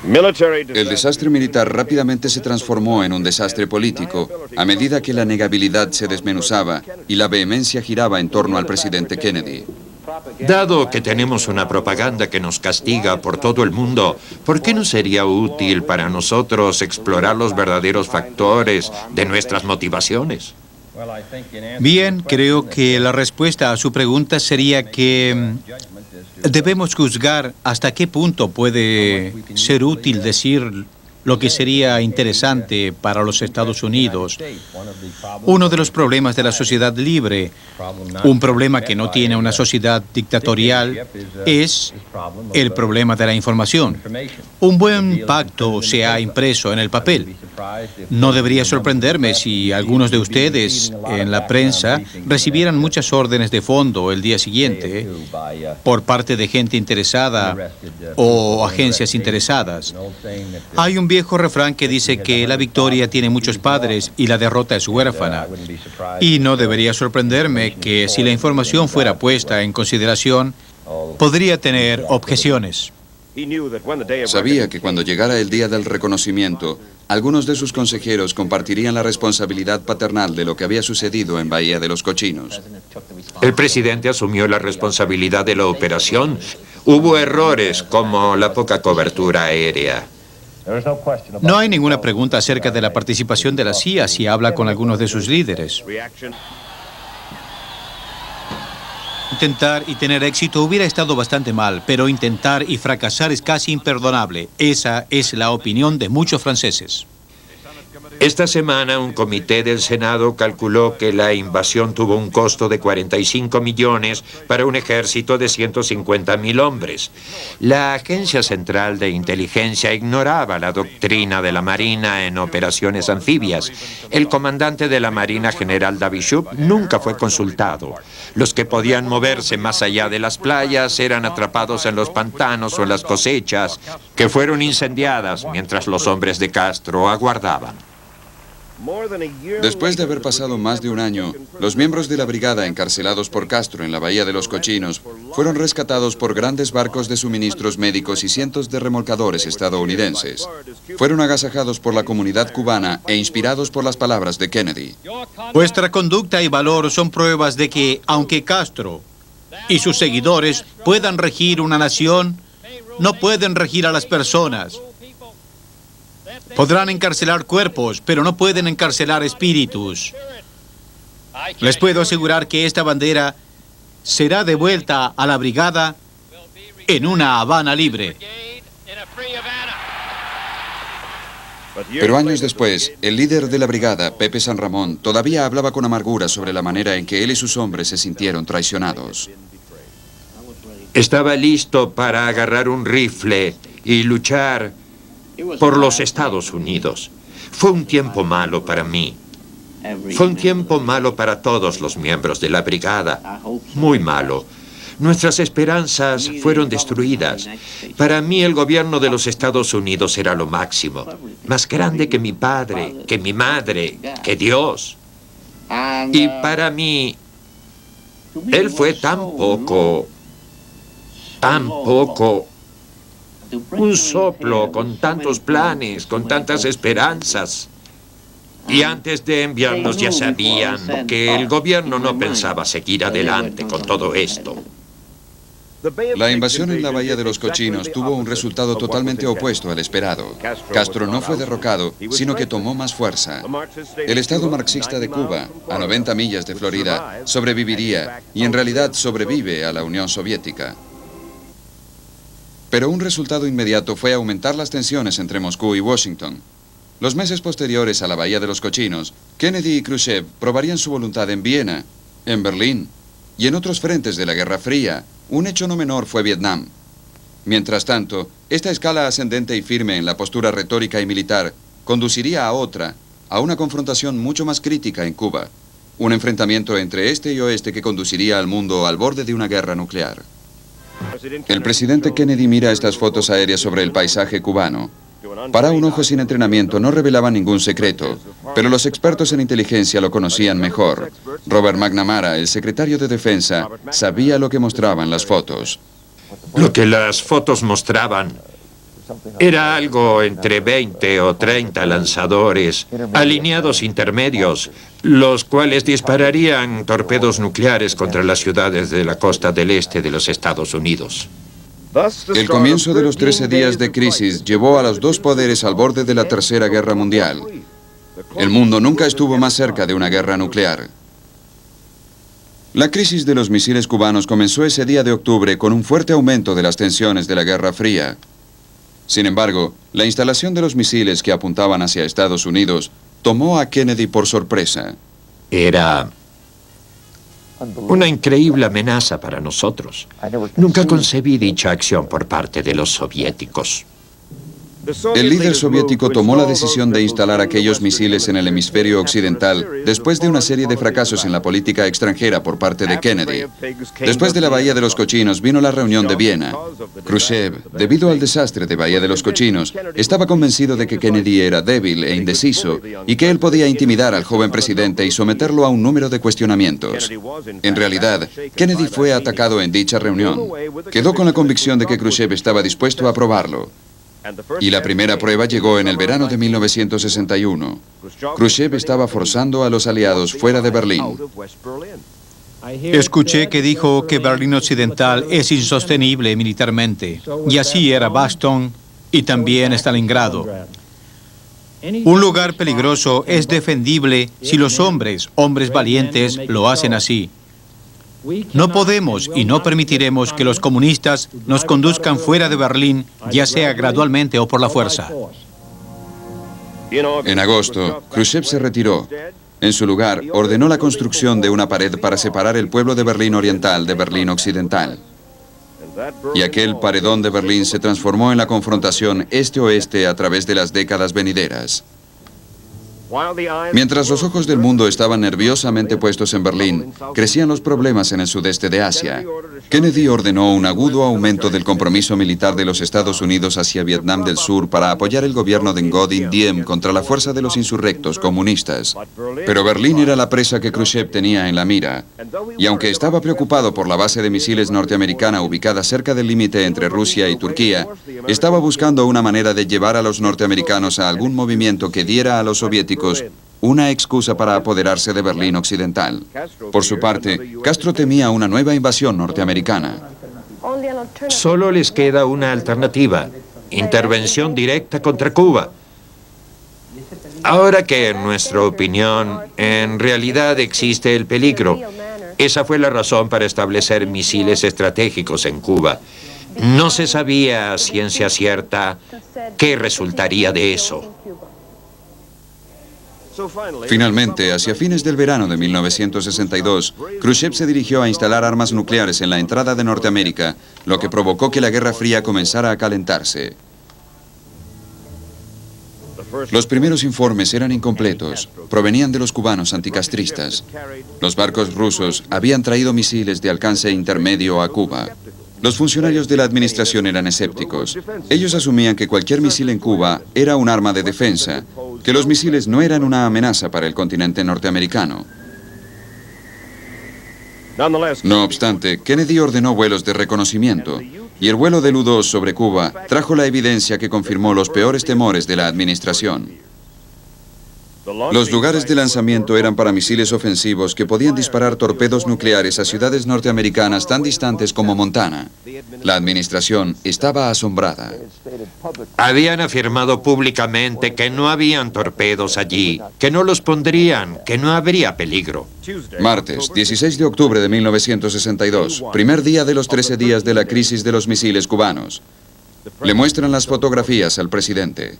El desastre militar rápidamente se transformó en un desastre político a medida que la negabilidad se desmenuzaba y la vehemencia giraba en torno al presidente Kennedy. Dado que tenemos una propaganda que nos castiga por todo el mundo, ¿por qué no sería útil para nosotros explorar los verdaderos factores de nuestras motivaciones? Bien, creo que la respuesta a su pregunta sería que debemos juzgar hasta qué punto puede ser útil decir lo que sería interesante para los Estados Unidos. Uno de los problemas de la sociedad libre, un problema que no tiene una sociedad dictatorial, es el problema de la información. Un buen pacto se ha impreso en el papel. No debería sorprenderme si algunos de ustedes en la prensa recibieran muchas órdenes de fondo el día siguiente por parte de gente interesada o agencias interesadas. Hay un viejo refrán que dice que la victoria tiene muchos padres y la derrota es huérfana. Y no debería sorprenderme que si la información fuera puesta en consideración, podría tener objeciones. Sabía que cuando llegara el día del reconocimiento, algunos de sus consejeros compartirían la responsabilidad paternal de lo que había sucedido en Bahía de los Cochinos. El presidente asumió la responsabilidad de la operación. Hubo errores como la poca cobertura aérea. No hay ninguna pregunta acerca de la participación de la CIA si habla con algunos de sus líderes. Intentar y tener éxito hubiera estado bastante mal, pero intentar y fracasar es casi imperdonable. Esa es la opinión de muchos franceses. Esta semana un comité del Senado calculó que la invasión tuvo un costo de 45 millones para un ejército de 150.000 hombres. La Agencia Central de Inteligencia ignoraba la doctrina de la Marina en operaciones anfibias. El comandante de la Marina, general Davichou, nunca fue consultado. Los que podían moverse más allá de las playas eran atrapados en los pantanos o en las cosechas, que fueron incendiadas mientras los hombres de Castro aguardaban. Después de haber pasado más de un año, los miembros de la brigada encarcelados por Castro en la Bahía de los Cochinos fueron rescatados por grandes barcos de suministros médicos y cientos de remolcadores estadounidenses. Fueron agasajados por la comunidad cubana e inspirados por las palabras de Kennedy. Vuestra conducta y valor son pruebas de que, aunque Castro y sus seguidores puedan regir una nación, no pueden regir a las personas. Podrán encarcelar cuerpos, pero no pueden encarcelar espíritus. Les puedo asegurar que esta bandera será devuelta a la brigada en una Habana libre. Pero años después, el líder de la brigada, Pepe San Ramón, todavía hablaba con amargura sobre la manera en que él y sus hombres se sintieron traicionados. Estaba listo para agarrar un rifle y luchar por los Estados Unidos. Fue un tiempo malo para mí. Fue un tiempo malo para todos los miembros de la brigada. Muy malo. Nuestras esperanzas fueron destruidas. Para mí el gobierno de los Estados Unidos era lo máximo. Más grande que mi padre, que mi madre, que Dios. Y para mí, él fue tan poco, un soplo con tantos planes, con tantas esperanzas. Y antes de enviarnos ya sabían que el gobierno no pensaba seguir adelante con todo esto. La invasión en la Bahía de los Cochinos tuvo un resultado totalmente opuesto al esperado. Castro no fue derrocado, sino que tomó más fuerza. El Estado marxista de Cuba, a 90 millas de Florida, sobreviviría y en realidad sobrevive a la Unión Soviética. Pero un resultado inmediato fue aumentar las tensiones entre Moscú y Washington. Los meses posteriores a la Bahía de los Cochinos, Kennedy y Khrushchev probarían su voluntad en Viena, en Berlín y en otros frentes de la Guerra Fría. Un hecho no menor fue Vietnam. Mientras tanto, esta escala ascendente y firme en la postura retórica y militar conduciría a otra, a una confrontación mucho más crítica en Cuba. Un enfrentamiento entre este y oeste que conduciría al mundo al borde de una guerra nuclear. El presidente Kennedy mira estas fotos aéreas sobre el paisaje cubano. Para un ojo sin entrenamiento no revelaba ningún secreto, pero los expertos en inteligencia lo conocían mejor. Robert McNamara, el secretario de Defensa, sabía lo que mostraban las fotos. Lo que las fotos mostraban Era algo entre 20 o 30 lanzadores, alineados intermedios, los cuales dispararían torpedos nucleares contra las ciudades de la costa del este de los Estados Unidos. El comienzo de los 13 días de crisis llevó a los dos poderes al borde de la Tercera Guerra Mundial. El mundo nunca estuvo más cerca de una guerra nuclear. La crisis de los misiles cubanos comenzó ese día de octubre con un fuerte aumento de las tensiones de la Guerra Fría. Sin embargo, la instalación de los misiles que apuntaban hacia Estados Unidos tomó a Kennedy por sorpresa. Era una increíble amenaza para nosotros. Nunca concebí dicha acción por parte de los soviéticos. El líder soviético tomó la decisión de instalar aquellos misiles en el hemisferio occidental después de una serie de fracasos en la política extranjera por parte de Kennedy. Después de la Bahía de los Cochinos vino la reunión de Viena. Khrushchev, debido al desastre de Bahía de los Cochinos, estaba convencido de que Kennedy era débil e indeciso y que él podía intimidar al joven presidente y someterlo a un número de cuestionamientos. En realidad, Kennedy fue atacado en dicha reunión. Quedó con la convicción de que Khrushchev estaba dispuesto a aprobarlo. Y la primera prueba llegó en el verano de 1961. Khrushchev estaba forzando a los aliados fuera de Berlín. Escuché que dijo que Berlín Occidental es insostenible militarmente, y así era Boston y también Stalingrado. Un lugar peligroso es defendible si los hombres valientes, lo hacen así. No podemos y no permitiremos que los comunistas nos conduzcan fuera de Berlín, ya sea gradualmente o por la fuerza. En agosto, Khrushchev se retiró. En su lugar, ordenó la construcción de una pared para separar el pueblo de Berlín Oriental de Berlín Occidental. Y aquel paredón de Berlín se transformó en la confrontación este-oeste a través de las décadas venideras. Mientras los ojos del mundo estaban nerviosamente puestos en Berlín, crecían los problemas en el sudeste de Asia. Kennedy ordenó un agudo aumento del compromiso militar de los Estados Unidos hacia Vietnam del Sur para apoyar el gobierno de Ngo Dinh Diem contra la fuerza de los insurrectos comunistas. Pero Berlín era la presa que Khrushchev tenía en la mira. Y aunque estaba preocupado por la base de misiles norteamericana ubicada cerca del límite entre Rusia y Turquía, estaba buscando una manera de llevar a los norteamericanos a algún movimiento que diera a los soviéticos una excusa para apoderarse de Berlín Occidental. Por su parte, Castro temía una nueva invasión norteamericana. Solo les queda una alternativa: intervención directa contra Cuba. Ahora que, en nuestra opinión, en realidad existe el peligro, esa fue la razón para establecer misiles estratégicos en Cuba. No se sabía a ciencia cierta qué resultaría de eso. Finalmente, hacia fines del verano de 1962, Khrushchev se dirigió a instalar armas nucleares en la entrada de Norteamérica, lo que provocó que la Guerra Fría comenzara a calentarse. Los primeros informes eran incompletos, provenían de los cubanos anticastristas. Los barcos rusos habían traído misiles de alcance intermedio a Cuba. Los funcionarios de la administración eran escépticos. Ellos asumían que cualquier misil en Cuba era un arma de defensa, que los misiles no eran una amenaza para el continente norteamericano. No obstante, Kennedy ordenó vuelos de reconocimiento, y el vuelo del U-2 sobre Cuba trajo la evidencia que confirmó los peores temores de la administración. Los lugares de lanzamiento eran para misiles ofensivos que podían disparar torpedos nucleares a ciudades norteamericanas tan distantes como Montana. La administración estaba asombrada. Habían afirmado públicamente que no habían torpedos allí, que no los pondrían, que no habría peligro. Martes, 16 de octubre de 1962, primer día de los 13 días de la crisis de los misiles cubanos. Le muestran las fotografías al presidente.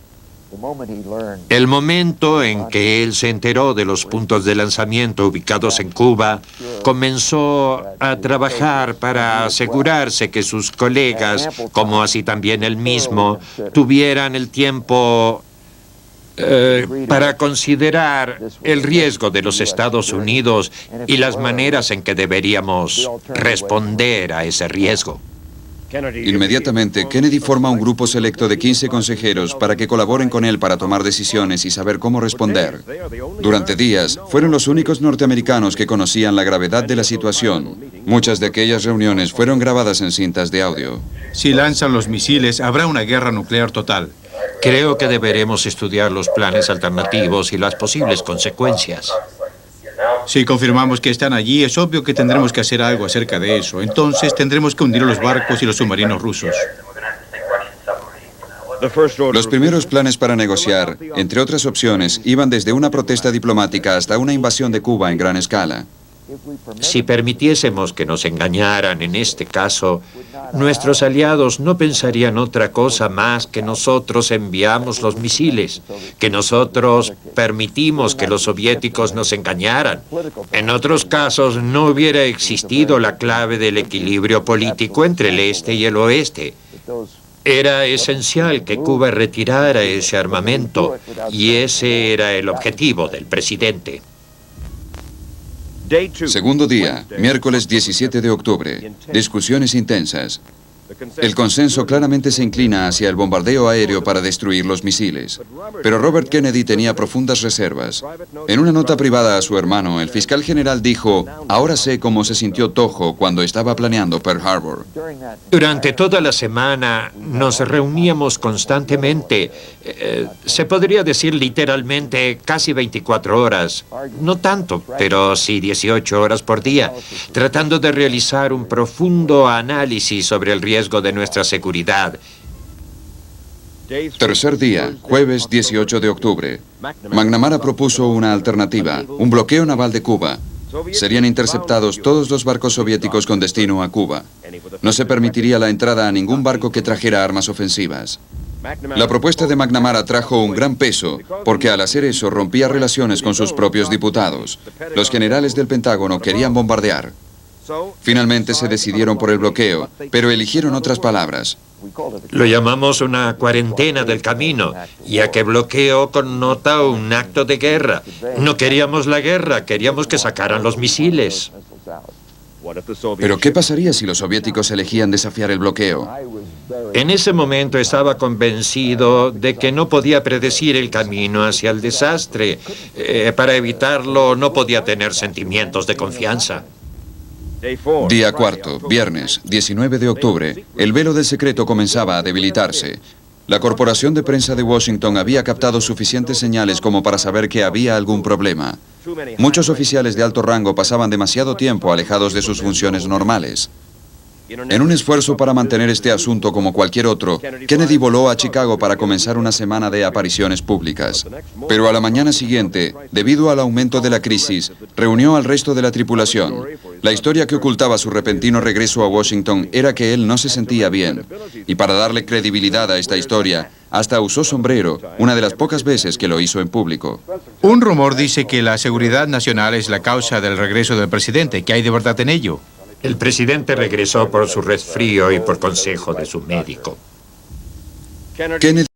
El momento en que él se enteró de los puntos de lanzamiento ubicados en Cuba, comenzó a trabajar para asegurarse que sus colegas, como así también él mismo, tuvieran el tiempo para considerar el riesgo de los Estados Unidos y las maneras en que deberíamos responder a ese riesgo. Inmediatamente, Kennedy forma un grupo selecto de 15 consejeros para que colaboren con él para tomar decisiones y saber cómo responder. Durante días, fueron los únicos norteamericanos que conocían la gravedad de la situación. Muchas de aquellas reuniones fueron grabadas en cintas de audio. Si lanzan los misiles, habrá una guerra nuclear total. Creo que deberemos estudiar los planes alternativos y las posibles consecuencias. Si confirmamos que están allí, es obvio que tendremos que hacer algo acerca de eso. Entonces tendremos que hundir los barcos y los submarinos rusos. Los primeros planes para negociar, entre otras opciones, iban desde una protesta diplomática hasta una invasión de Cuba en gran escala. Si permitiésemos que nos engañaran en este caso, nuestros aliados no pensarían otra cosa más que nosotros enviamos los misiles, que nosotros permitimos que los soviéticos nos engañaran. En otros casos no hubiera existido la clave del equilibrio político entre el este y el oeste. Era esencial que Cuba retirara ese armamento y ese era el objetivo del presidente. Segundo día, miércoles 17 de octubre. Discusiones intensas. El consenso claramente se inclina hacia el bombardeo aéreo para destruir los misiles. Pero Robert Kennedy tenía profundas reservas. En una nota privada a su hermano, el fiscal general dijo: "Ahora sé cómo se sintió Toho cuando estaba planeando Pearl Harbor". Durante toda la semana nos reuníamos constantemente, se podría decir literalmente casi 24 horas, no tanto, pero sí 18 horas por día, tratando de realizar un profundo análisis sobre el riesgo de nuestra seguridad. Tercer día, jueves 18 de octubre. McNamara propuso una alternativa, un bloqueo naval de Cuba. Serían interceptados todos los barcos soviéticos con destino a Cuba. No se permitiría la entrada a ningún barco que trajera armas ofensivas. La propuesta de McNamara trajo un gran peso, porque al hacer eso rompía relaciones con sus propios diputados. Los generales del Pentágono querían bombardear. Finalmente se decidieron por el bloqueo, pero eligieron otras palabras. Lo llamamos una cuarentena del camino, ya que bloqueo connota un acto de guerra. No queríamos la guerra, queríamos que sacaran los misiles. Pero ¿qué pasaría si los soviéticos elegían desafiar el bloqueo? En ese momento estaba convencido de que no podía predecir el camino hacia el desastre. Para evitarlo no podía tener sentimientos de confianza. Día cuarto, viernes, 19 de octubre. El velo del secreto comenzaba a debilitarse. La Corporación de Prensa de Washington había captado suficientes señales como para saber que había algún problema. Muchos oficiales de alto rango pasaban demasiado tiempo alejados de sus funciones normales. En un esfuerzo para mantener este asunto como cualquier otro, Kennedy voló a Chicago para comenzar una semana de apariciones públicas. Pero a la mañana siguiente, debido al aumento de la crisis, reunió al resto de la tripulación. La historia que ocultaba su repentino regreso a Washington era que él no se sentía bien. Y para darle credibilidad a esta historia, hasta usó sombrero, una de las pocas veces que lo hizo en público. Un rumor dice que la seguridad nacional es la causa del regreso del presidente. ¿Qué hay de verdad en ello? El presidente regresó por su resfrío y por consejo de su médico. Kennedy